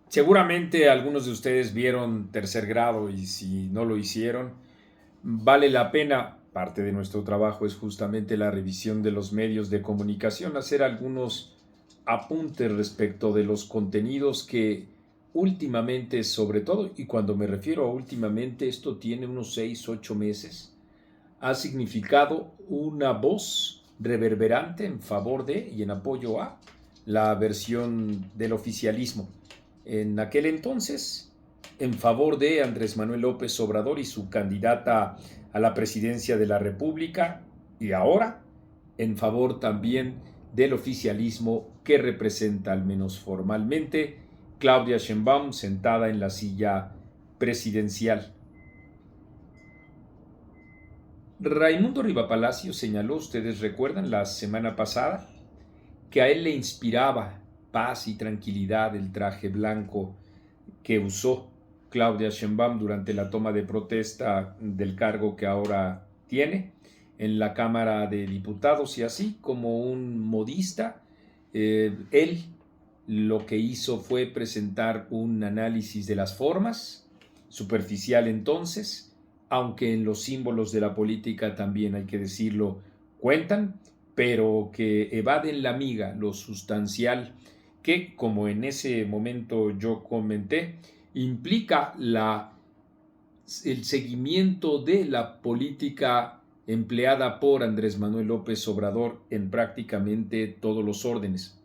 Seguramente algunos de ustedes vieron Tercer Grado y si no lo hicieron, vale la pena. Parte de nuestro trabajo es justamente la revisión de los medios de comunicación, hacer algunos apuntes respecto de los contenidos que últimamente, sobre todo, y cuando me refiero a últimamente, esto tiene unos 6, 8 meses, ha significado una voz reverberante en favor de y en apoyo a la versión del oficialismo. En aquel entonces, en favor de Andrés Manuel López Obrador y su candidata a la presidencia de la República, y ahora en favor también del oficialismo que representa, al menos formalmente, Claudia Sheinbaum sentada en la silla presidencial. Raimundo Rivapalacio señaló, ustedes recuerdan, la semana pasada, que a él le inspiraba paz y tranquilidad el traje blanco que usó Claudia Sheinbaum durante la toma de protesta del cargo que ahora tiene en la Cámara de Diputados, y así como un modista, él lo que hizo fue presentar un análisis de las formas, superficial entonces, aunque en los símbolos de la política también hay que decirlo, cuentan, pero que evaden la miga, lo sustancial, que como en ese momento yo comenté, implica el seguimiento de la política empleada por Andrés Manuel López Obrador en prácticamente todos los órdenes,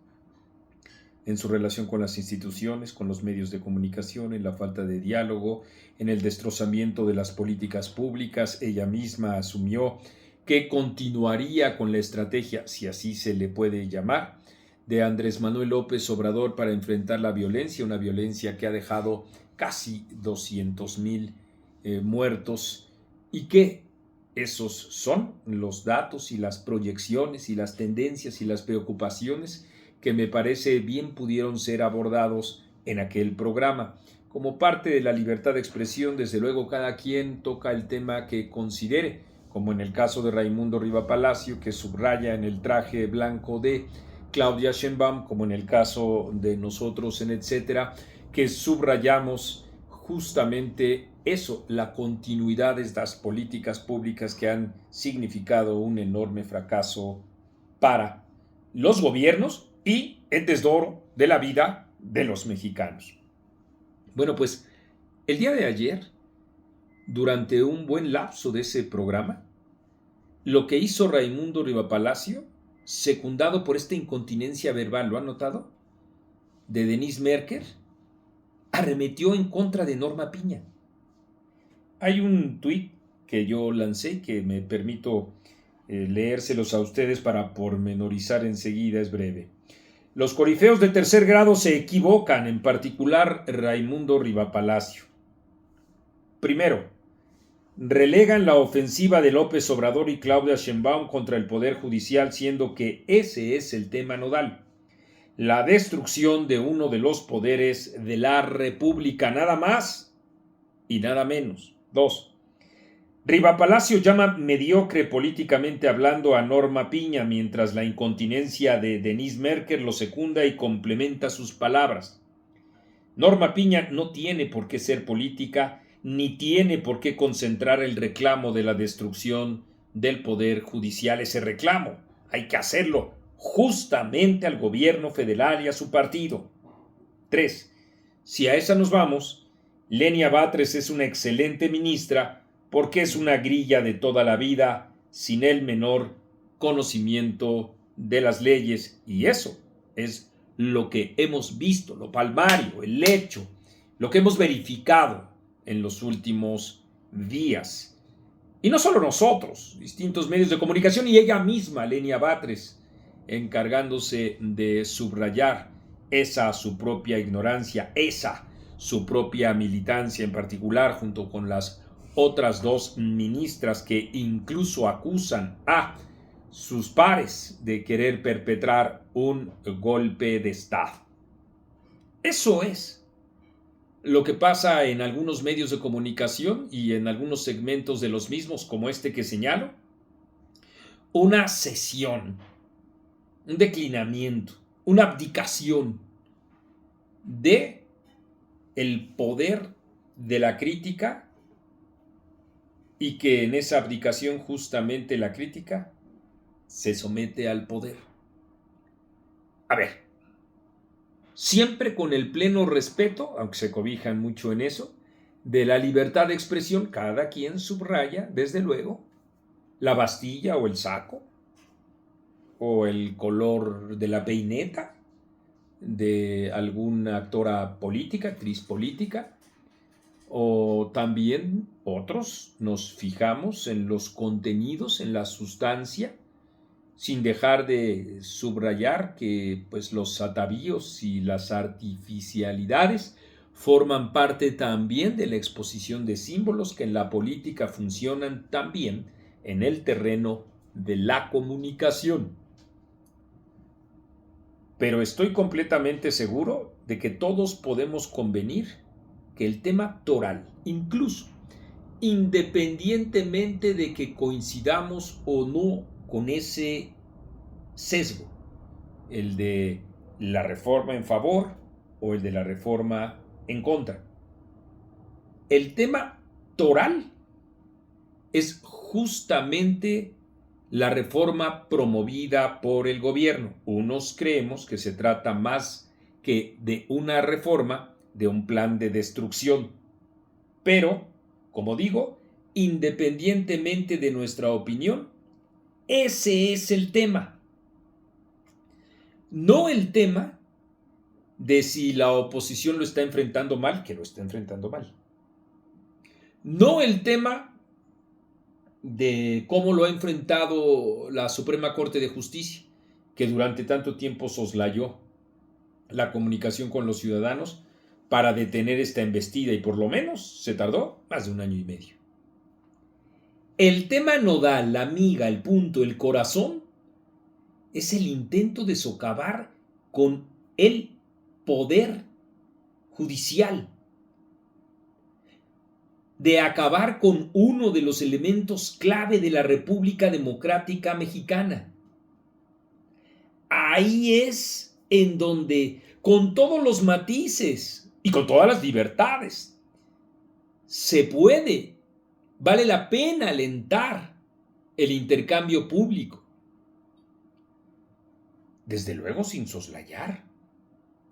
en su relación con las instituciones, con los medios de comunicación, en la falta de diálogo, en el destrozamiento de las políticas públicas. Ella misma asumió que continuaría con la estrategia, si así se le puede llamar, de Andrés Manuel López Obrador para enfrentar la violencia, una violencia que ha dejado casi 200,000 muertos, y que esos son los datos y las proyecciones y las tendencias y las preocupaciones que me parece bien pudieron ser abordados en aquel programa. Como parte de la libertad de expresión, desde luego cada quien toca el tema que considere, como en el caso de Raimundo Rivapalacio, que subraya en el traje blanco de Claudia Sheinbaum, como en el caso de nosotros en Etcétera, que subrayamos justamente eso, la continuidad de estas políticas públicas que han significado un enorme fracaso para los gobiernos y el desdoro de la vida de los mexicanos. Bueno, pues el día de ayer, durante un buen lapso de ese programa, lo que hizo Raimundo Rivapalacio, secundado por esta incontinencia verbal, ¿lo han notado?, de Denise Merker, arremetió en contra de Norma Piña. Hay un tuit que yo lancé que me permito leérselos a ustedes para pormenorizar enseguida, es breve. Los corifeos de Tercer Grado se equivocan, en particular Raimundo Rivapalacio. Primero, relegan la ofensiva de López Obrador y Claudia Sheinbaum contra el Poder Judicial, siendo que ese es el tema nodal: la destrucción de uno de los poderes de la República, nada más y nada menos. Dos, Rivapalacio llama mediocre políticamente hablando a Norma Piña, mientras la incontinencia de Denise Merker lo secunda y complementa sus palabras. Norma Piña no tiene por qué ser política, ni tiene por qué concentrar el reclamo de la destrucción del Poder Judicial. Ese reclamo hay que hacerlo justamente al gobierno federal y a su partido. 3. Si a esa nos vamos, Lenia Batres es una excelente ministra porque es una grilla de toda la vida, sin el menor conocimiento de las leyes, y eso es lo que hemos visto, lo palmario, el hecho, lo que hemos verificado en los últimos días. Y no solo nosotros, distintos medios de comunicación y ella misma, Lenia Batres, encargándose de subrayar esa su propia ignorancia, esa su propia militancia en particular, junto con las otras dos ministras que incluso acusan a sus pares de querer perpetrar un golpe de Estado. Eso es lo que pasa en algunos medios de comunicación y en algunos segmentos de los mismos, como este que señalo: una cesión, un declinamiento, una abdicación de el poder de la crítica y que en esa abdicación justamente la crítica se somete al poder. A ver, siempre con el pleno respeto, aunque se cobijan mucho en eso, de la libertad de expresión, cada quien subraya, desde luego, la bastilla o el saco, o el color de la peineta de alguna actora política, actriz política, o también otros nos fijamos en los contenidos, en la sustancia, sin dejar de subrayar que pues, los atavíos y las artificialidades forman parte también de la exposición de símbolos que en la política funcionan también en el terreno de la comunicación. Pero estoy completamente seguro de que todos podemos convenir que el tema toral, incluso independientemente de que coincidamos o no con ese sesgo, el de la reforma en favor o el de la reforma en contra, el tema toral es justamente la reforma promovida por el gobierno. Unos creemos que se trata más que de una reforma, de un plan de destrucción. Pero, como digo, independientemente de nuestra opinión, ese es el tema. No el tema de si la oposición lo está enfrentando mal, que lo está enfrentando mal. No el tema de cómo lo ha enfrentado la Suprema Corte de Justicia, que durante tanto tiempo soslayó la comunicación con los ciudadanos para detener esta embestida y por lo menos se tardó más de 1 año y medio. El tema nodal, la miga, el punto, el corazón, es el intento de socavar con el poder judicial, de acabar con uno de los elementos clave de la República Democrática Mexicana. Ahí es en donde, con todos los matices y con todas las libertades, se puede, vale la pena alentar el intercambio público. Desde luego sin soslayar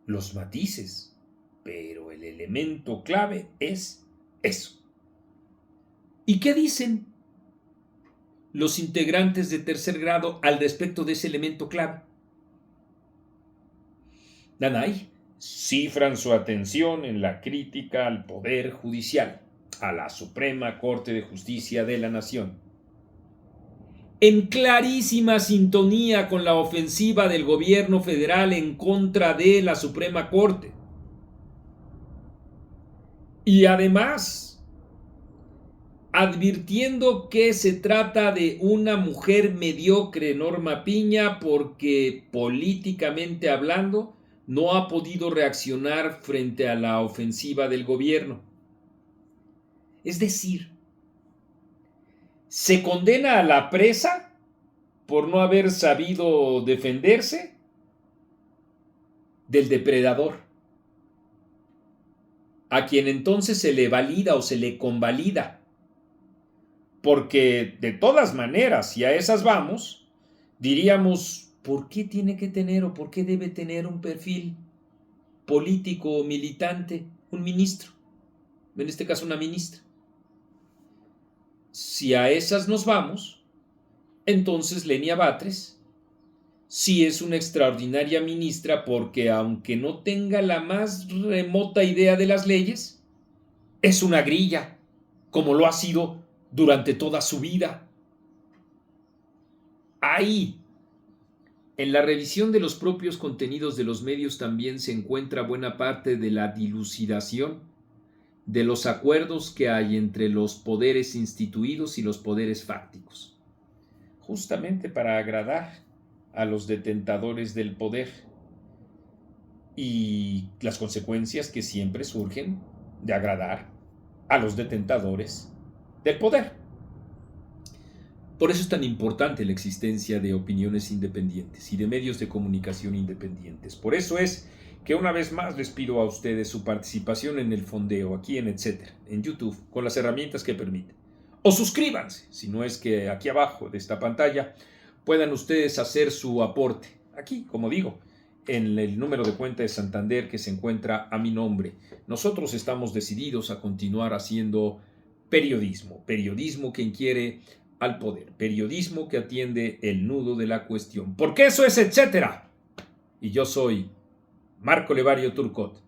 los matices, pero el elemento clave es eso. ¿Y qué dicen los integrantes de tercer grado al respecto de ese elemento clave? Nanay, cifran su atención en la crítica al Poder Judicial, a la Suprema Corte de Justicia de la Nación, en clarísima sintonía con la ofensiva del gobierno federal en contra de la Suprema Corte. Y además, advirtiendo que se trata de una mujer mediocre, Norma Piña, porque políticamente hablando no ha podido reaccionar frente a la ofensiva del gobierno. Es decir, se condena a la presa por no haber sabido defenderse del depredador, a quien entonces se le valida o se le convalida. Porque de todas maneras, si a esas vamos, diríamos, ¿por qué tiene que tener o por qué debe tener un perfil político o militante un ministro? En este caso, una ministra. Si a esas nos vamos, entonces Lenia Batres sí es una extraordinaria ministra porque aunque no tenga la más remota idea de las leyes, es una grilla, como lo ha sido durante toda su vida. Ahí, en la revisión de los propios contenidos de los medios también se encuentra buena parte de la dilucidación de los acuerdos que hay entre los poderes instituidos y los poderes fácticos, justamente para agradar a los detentadores del poder y las consecuencias que siempre surgen de agradar a los detentadores del poder. Por eso es tan importante la existencia de opiniones independientes y de medios de comunicación independientes. Por eso es que una vez más les pido a ustedes su participación en el fondeo, aquí en Etcétera, en YouTube, con las herramientas que permiten. O suscríbanse, si no es que aquí abajo de esta pantalla puedan ustedes hacer su aporte. Aquí, como digo, en el número de cuenta de Santander que se encuentra a mi nombre. Nosotros estamos decididos a continuar haciendo periodismo, periodismo que inquiere al poder, periodismo que atiende el nudo de la cuestión. Porque eso es Etcétera. Y yo soy Marco Levario Turcot.